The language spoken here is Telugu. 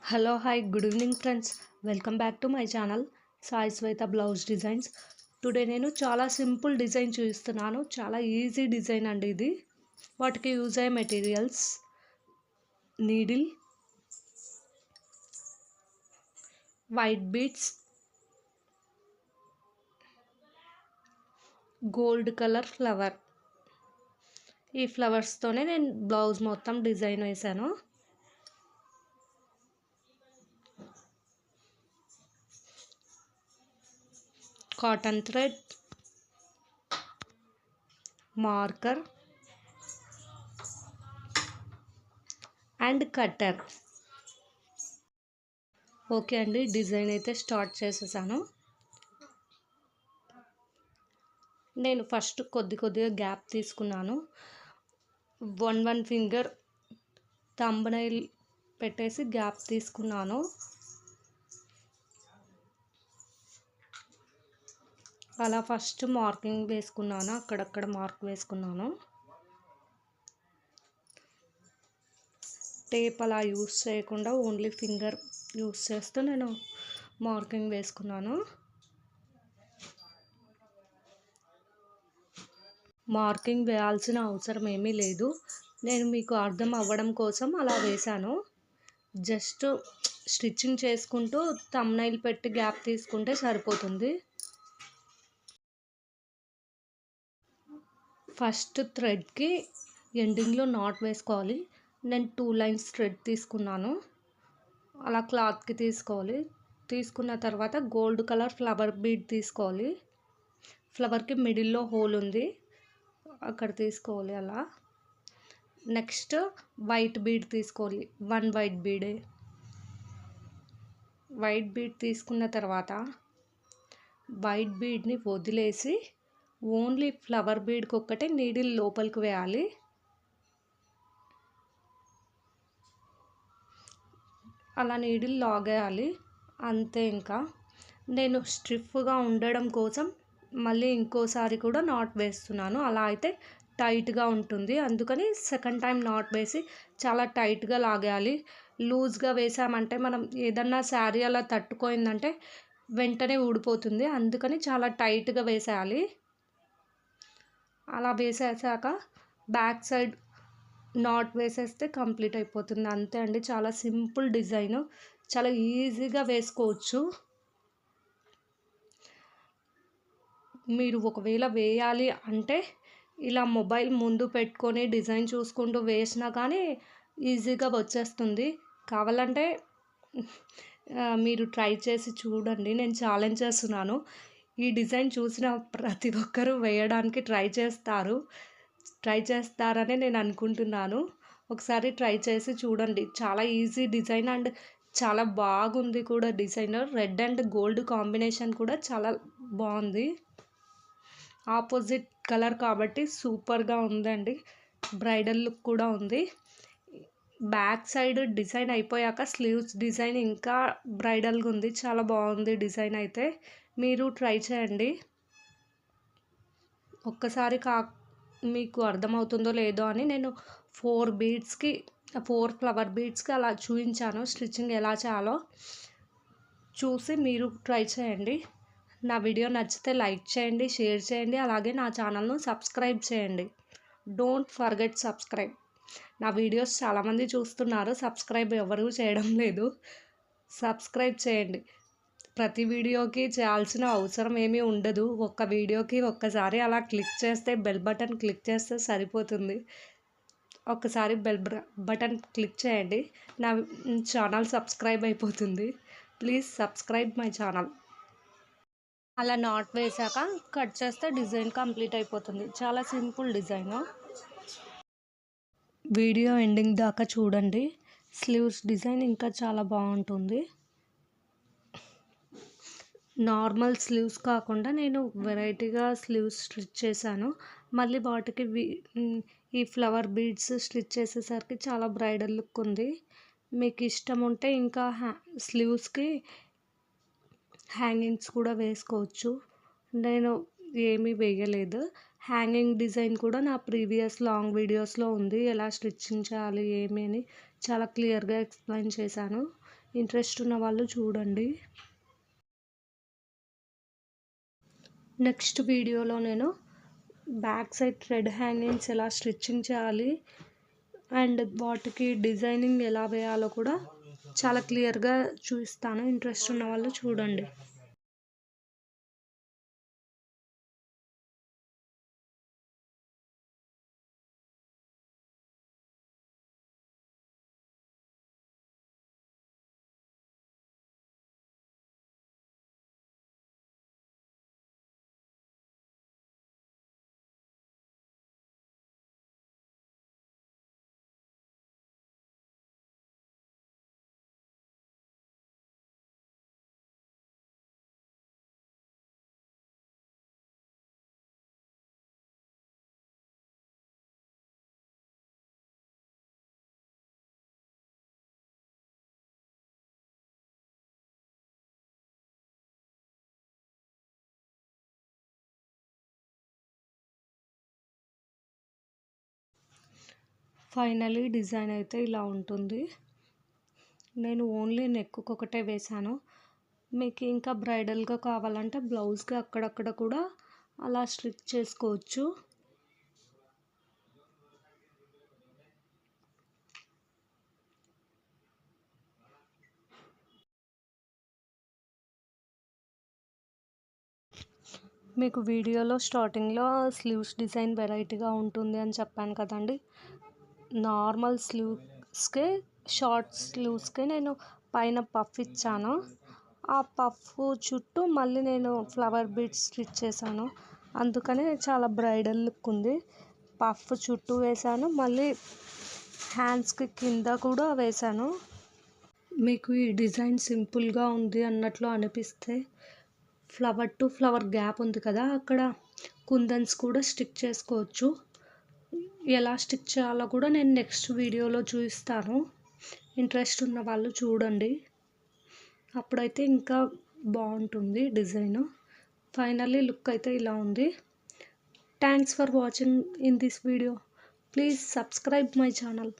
Hello hi good evening friends. Welcome back to my channel Sai Shweta blouse designs. Today నేను చాలా సింపుల్ డిజైన్ చూపిస్తున్నాను. చాలా ఈజీ డిజైన్ అండి ఇది. వాటికి యూజ్ అయ్యే materials needle, white beads, gold colour flower. ఈ ఫ్లవర్స్తోనే నేను బ్లౌజ్ మొత్తం డిజైన్ వేశాను. Cotton thread, marker and cutter. Okay అండి, డిజైన్ అయితే స్టార్ట్ చేసేసాను. నేను ఫస్ట్ కొద్దిగా గ్యాప్ తీసుకున్నాను. వన్ ఫింగర్ థంబ్నైల్ పెట్టేసి గ్యాప్ తీసుకున్నాను. అలా ఫస్ట్ మార్కింగ్ వేసుకున్నాను, అక్కడక్కడ మార్క్ వేసుకున్నాను. టేప్ అలా యూస్ చేయకుండా ఓన్లీ ఫింగర్ యూస్ చేస్తూ నేను మార్కింగ్ వేసుకున్నాను. మార్కింగ్ వేయాల్సిన అవసరం ఏమీ లేదు, నేను మీకు అర్థం అవ్వడం కోసం అలా వేశాను. జస్ట్ స్టిచ్చింగ్ చేసుకుంటూ థంబ్నైల్ పెట్టి గ్యాప్ తీసుకుంటే సరిపోతుంది. ఫస్ట్ థ్రెడ్కి ఎండింగ్లో నాట్ వేసుకోవాలి. నేను 2 లైన్స్ థ్రెడ్ తీసుకున్నాను. అలా క్లాత్కి తీసుకోవాలి. తీసుకున్న తర్వాత గోల్డ్ కలర్ ఫ్లవర్ బీడ్ తీసుకోవాలి. ఫ్లవర్కి మిడిల్లో హోల్ ఉంది, అక్కడ తీసుకోవాలి. అలా నెక్స్ట్ వైట్ బీడ్ తీసుకోవాలి. 1 వైట్ బీడే. వైట్ బీడ్ తీసుకున్న తర్వాత వైట్ బీడ్ని వదిలేసి ఓన్లీ ఫ్లవర్ బీడ్కి ఒక్కటే నీడిల్ లోపలికి వేయాలి. అలా నీడిల్ లాగేయాలి, అంతే. ఇంకా నేను స్టిఫ్గా ఉండడం కోసం మళ్ళీ ఇంకోసారి కూడా నాట్ వేస్తున్నాను. అలా అయితే టైట్గా ఉంటుంది, అందుకని సెకండ్ టైం నాట్ వేసి చాలా టైట్గా లాగేయాలి. లూజ్గా వేసామంటే మనం ఏదన్నా శారీ అలా తట్టుకోయిందంటే వెంటనే ఊడిపోతుంది, అందుకని చాలా టైట్గా వేసేయాలి. అలా వేసేసాక బ్యాక్ సైడ్ నాట్ వేసేస్తే కంప్లీట్ అయిపోతుంది, అంతే అండి. చాలా సింపుల్ డిజైన్, చాలా ఈజీగా వేసుకోవచ్చు. మీరు ఒకవేళ వేయాలి అంటే ఇలా మొబైల్ ముందు పెట్టుకొని డిజైన్ చూసుకుంటూ వేసినా కానీ ఈజీగా వచ్చేస్తుంది. కావాలంటే మీరు ట్రై చేసి చూడండి, నేను ఛాలెంజ్ చేస్తున్నాను. ఈ డిజైన్ చూసిన ప్రతి ఒక్కరూ వేయడానికి ట్రై చేస్తారని నేను అనుకుంటున్నాను. ఒకసారి ట్రై చేసి చూడండి. చాలా ఈజీ డిజైన్ అండ్ చాలా బాగుంది కూడా design. Red and gold combination కూడా చాలా బాగుంది. ఆపోజిట్ కలర్ కాబట్టి సూపర్గా ఉందండి. బ్రైడల్ లుక్ కూడా ఉంది. బ్యాక్ సైడ్ డిజైన్ అయిపోయాక స్లీవ్స్ డిజైన్ ఇంకా బ్రైడల్గా ఉంది, చాలా బాగుంది డిజైన్ అయితే. మీరు ట్రై చేయండి. ఒక్కసారి మీకు అర్థమవుతుందో లేదో అని నేను 4 ఫ్లవర్ బీడ్స్కి అలా చూపించాను స్టిచ్చింగ్ ఎలా చేయాలో. చూసి మీరు ట్రై చేయండి. నా వీడియో నచ్చితే లైక్ చేయండి, షేర్ చేయండి, అలాగే నా ఛానల్ను సబ్స్క్రైబ్ చేయండి. Don't forget subscribe. నా వీడియోస్ చాలామంది చూస్తున్నారు, సబ్స్క్రైబ్ ఎవరూ చేయడం లేదు. సబ్స్క్రైబ్ చేయండి. ప్రతి వీడియోకి చేయాల్సిన అవసరం ఏమీ ఉండదు. ఒక్క వీడియోకి ఒక్కసారి అలా క్లిక్ చేస్తే, బెల్ బటన్ క్లిక్ చేస్తే సరిపోతుంది. ఒక్కసారి బటన్ క్లిక్ చేయండి, నా ఛానల్ సబ్స్క్రైబ్ అయిపోతుంది. Please subscribe my channel. అలా నాట్ వేసాక కట్ చేస్తే డిజైన్ కంప్లీట్ అయిపోతుంది. చాలా సింపుల్ డిజైన్. వీడియో ఎండింగ్ దాకా చూడండి. స్లీవ్స్ డిజైన్ ఇంకా చాలా బాగుంటుంది. నార్మల్ స్లీవ్స్ కాకుండా నేను వెరైటీగా స్లీవ్స్ స్టిచ్ చేశాను. మళ్ళీ వాటికి ఈ ఫ్లవర్ బీడ్స్ స్టిచ్ చేసేసరికి చాలా బ్రైడల్ లుక్ ఉంది. మీకు ఇష్టం ఉంటే ఇంకా స్లీవ్స్కి హ్యాంగింగ్స్ కూడా వేసుకోవచ్చు. నేను ఏమీ వేయలేదు. హ్యాంగింగ్ డిజైన్ కూడా నా ప్రీవియస్ లాంగ్ వీడియోస్లో ఉంది. ఎలా స్టిచ్చింగ్ చేయాలి ఏమి అని చాలా క్లియర్గా ఎక్స్ప్లెయిన్ చేశాను. ఇంట్రెస్ట్ ఉన్న వాళ్ళు చూడండి. నెక్స్ట్ వీడియోలో నేను బ్యాక్ సైడ్ థ్రెడ్ హ్యాంగింగ్స్ ఎలా స్టిచ్చింగ్ చేయాలి అండ్ వాటికి డిజైనింగ్ ఎలా వేయాలో కూడా చాలా క్లియర్గా చూపిస్తాను. ఇంట్రెస్ట్ ఉన్న వాళ్ళు చూడండి. ఫైనలీ డిజైన్ అయితే ఇలా ఉంటుంది. నేను ఓన్లీ నెక్కు ఒకటే వేశాను. మీకు ఇంకా బ్రైడల్గా కావాలంటే బ్లౌజ్కి అక్కడక్కడ కూడా అలా స్టిచ్ చేసుకోవచ్చు. మీకు వీడియోలో స్టార్టింగ్లో స్లీవ్స్ డిజైన్ వెరైటీగా ఉంటుంది అని చెప్పాను కదండి. నార్మల్ స్లీవ్స్కే షార్ట్ స్లీవ్స్కే నేను పైన పఫ్ ఇచ్చాను. ఆ పఫ్ చుట్టూ మళ్ళీ నేను ఫ్లవర్ బీడ్స్ స్టిచ్ చేశాను. అందుకని చాలా బ్రైడల్ లుక్ ఉంది. పఫ్ చుట్టూ వేశాను, మళ్ళీ హ్యాండ్స్కి కింద కూడా వేశాను. మీకు ఈ డిజైన్ సింపుల్గా ఉంది అన్నట్లు అనిపిస్తే ఫ్లవర్ టు ఫ్లవర్ గ్యాప్ ఉంది కదా, అక్కడ కుందన్స్ కూడా స్టిక్ చేసుకోవచ్చు. ఎలా స్టిక్ చేయాలో కూడా నేను నెక్స్ట్ వీడియోలో చూపిస్తాను. ఇంట్రెస్ట్ ఉన్న వాళ్ళు చూడండి. అప్పుడైతే ఇంకా బాగుంటుంది డిజైన్. ఫైనల్లీ లుక్ అయితే ఇలా ఉంది. Thanks for watching in this video. Please subscribe my channel.